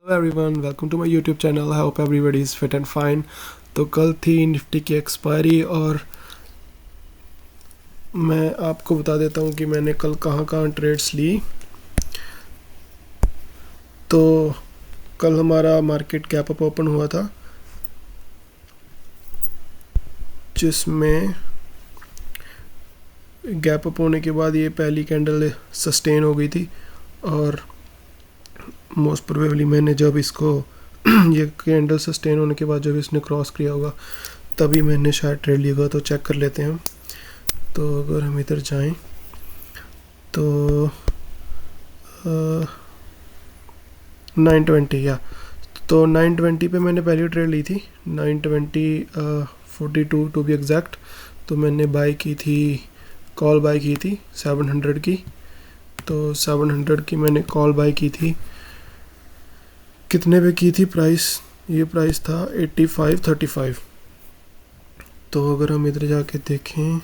Hello everyone, welcome to my YouTube channel. I hope everybody is fit and fine. तो कल थी Nifty की expiry और मैं आपको बता देता हूँ कि मैंने कल कहाँ कहाँ ट्रेड्स ली। तो कल हमारा मार्केट गैप अप ओपन हुआ था, जिसमें गैप अप होने के बाद ये पहली कैंडल सस्टेन हो गई थी और मोस्ट प्रोबेबली मैंने जब इसको ये कैंडल सस्टेन होने के बाद जब इसने क्रॉस किया होगा तभी मैंने शायद ट्रेड लिया होगा। तो चेक कर लेते हैं हम। तो अगर हम इधर जाएं तो 920 या तो 920 पे मैंने पहली ट्रेड ली थी। 920 42 टू बी एग्जैक्ट। तो मैंने बाई की थी, कॉल बाई की थी 700 की। तो 700 की मैंने कॉल बाई की थी। कितने पे की थी प्राइस? ये प्राइस था 85.35। तो अगर हम इधर जाके देखें,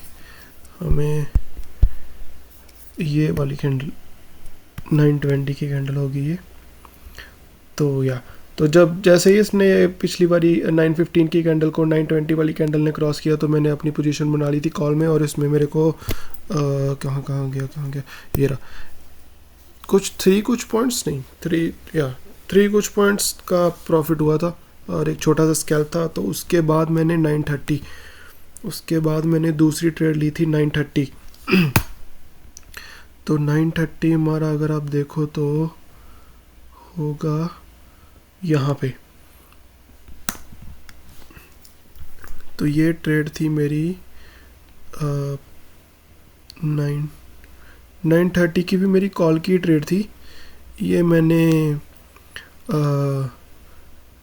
हमें ये वाली कैंडल 920 की कैंडल होगी ये। तो जब जैसे ही इसने पिछली बारी 915 की कैंडल को 920 वाली कैंडल ने क्रॉस किया तो मैंने अपनी पोजीशन बना ली थी कॉल में। और इसमें मेरे को कहाँ गया ये रहा। कुछ पॉइंट्स नहीं, थ्री कुछ पॉइंट्स का प्रॉफिट हुआ था और एक छोटा सा स्कैल्प था। तो उसके बाद मैंने 930, उसके बाद मैंने दूसरी ट्रेड ली थी 930। तो 930 हमारा अगर आप देखो तो होगा यहाँ पे। तो ये ट्रेड थी मेरी 930 की भी मेरी कॉल की ट्रेड थी। ये मैंने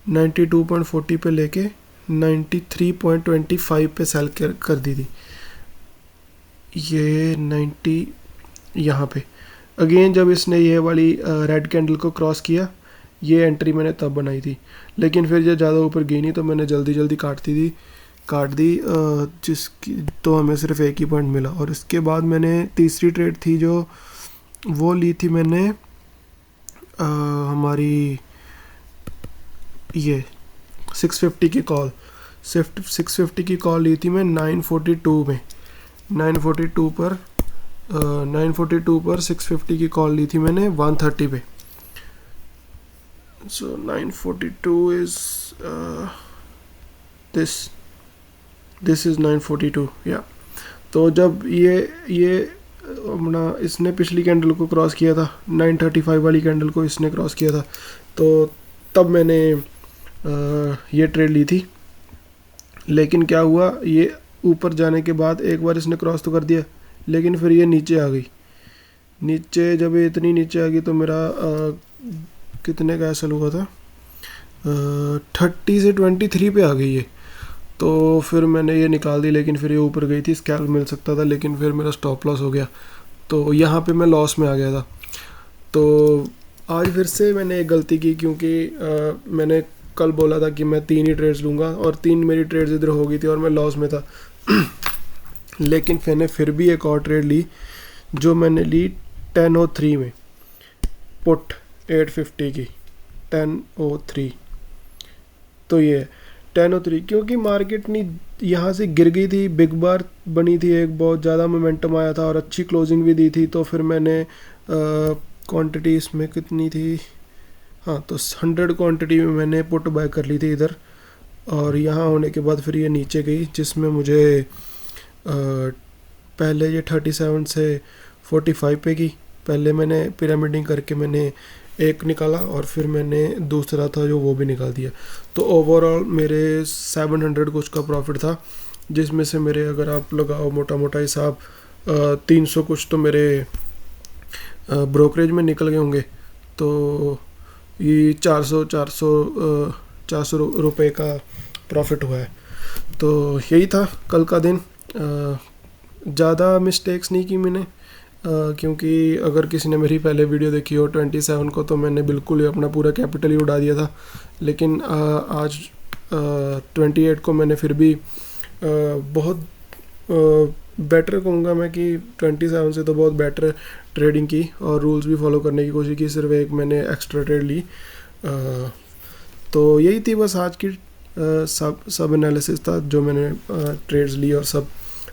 92.40 पे लेके 93.25 पे सेल कर दी थी। ये 90 यहाँ पे अगेन जब इसने ये वाली रेड कैंडल को क्रॉस किया, ये एंट्री मैंने तब बनाई थी। लेकिन फिर ये ज़्यादा ऊपर गई नहीं तो मैंने जल्दी काट दी जिसकी तो हमें सिर्फ एक ही पॉइंट मिला। और इसके बाद मैंने तीसरी ट्रेड थी जो वो ली थी मैंने हमारी ये 650 की कॉल, 650 की कॉल ली थी मैं 942 में। 942 पर 650 की कॉल ली थी मैंने 130 पे। सो 942 इज दिस इज 942 या। तो जब ये अपना इसने पिछली कैंडल को क्रॉस किया था, 935 वाली कैंडल को इसने क्रॉस किया था, तो तब मैंने ये ट्रेड ली थी। लेकिन क्या हुआ, ये ऊपर जाने के बाद एक बार इसने क्रॉस तो कर दिया लेकिन फिर ये नीचे आ गई। जब ये इतनी नीचे आ गई तो मेरा कितने का एसल हुआ था, 30 से 23 पे आ गई ये। तो फिर मैंने ये निकाल दी, लेकिन फिर ये ऊपर गई थी, स्कैल्प मिल सकता था, लेकिन फिर मेरा स्टॉप लॉस हो गया। तो यहाँ पे मैं लॉस में आ गया था। तो आज फिर से मैंने एक गलती की, क्योंकि मैंने कल बोला था कि मैं 3 ही ट्रेड्स लूँगा और 3 मेरी ट्रेड्स इधर हो गई थी और मैं लॉस में था। लेकिन मैंने फिर भी एक और ट्रेड ली जो मैंने ली 1003 में, पुट 850 की 1003। तो ये 1003 क्योंकि मार्केट नहीं यहाँ से गिर गई थी, बिग बार बनी थी, एक बहुत ज़्यादा मोमेंटम आया था और अच्छी क्लोजिंग भी दी थी। तो फिर मैंने क्वांटिटी इसमें कितनी थी, हाँ, तो 100 क्वांटिटी में मैंने पुट बाय कर ली थी इधर। और यहाँ होने के बाद फिर ये नीचे गई, जिसमें मुझे पहले ये 37 से 45 पे की। पहले मैंने पिरामिडिंग करके मैंने एक निकाला और फिर मैंने दूसरा था जो वो भी निकाल दिया। तो ओवरऑल मेरे 700 कुछ का प्रॉफिट था, जिसमें से मेरे अगर आप लगाओ मोटा मोटा हिसाब 300 कुछ तो मेरे ब्रोकरेज में निकल गए होंगे। तो ये 400 रुपये का प्रॉफिट हुआ है। तो यही था कल का दिन। ज़्यादा मिस्टेक्स नहीं की मैंने, क्योंकि अगर किसी ने मेरी पहले वीडियो देखी हो 27 को, तो मैंने बिल्कुल ही अपना पूरा कैपिटल ही उड़ा दिया था। लेकिन आज 28 को मैंने फिर भी बहुत बेटर कहूँगा मैं कि 27 से तो बहुत बेटर ट्रेडिंग की और रूल्स भी फॉलो करने की कोशिश की। सिर्फ एक मैंने एक्स्ट्रा ट्रेड ली तो यही थी बस आज की सब एनालिसिस था जो मैंने ट्रेड्स ली और सब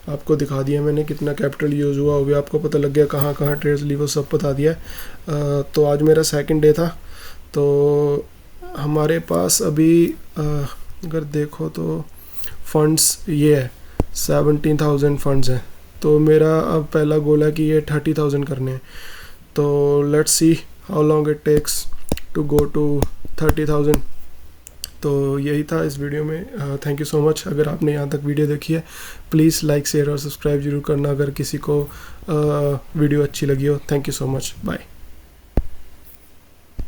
आपको दिखा दिया मैंने, कितना कैपिटल यूज़ हुआ, वो भी आपको पता लग गया, कहाँ कहाँ ट्रेड्स ली वो सब बता दिया। तो आज मेरा सेकंड डे था। तो हमारे पास अभी अगर देखो तो फंड्स ये है 17,000 फंड्स हैं। तो मेरा अब पहला गोल है कि ये 30,000 करने हैं। तो let's see how long it takes to go to 30,000। तो यही था इस वीडियो में। Thank you so much. अगर आपने यहाँ तक वीडियो देखी है प्लीज़ लाइक शेयर और सब्सक्राइब जरूर करना अगर किसी को वीडियो अच्छी लगी हो। Thank you so much. Bye.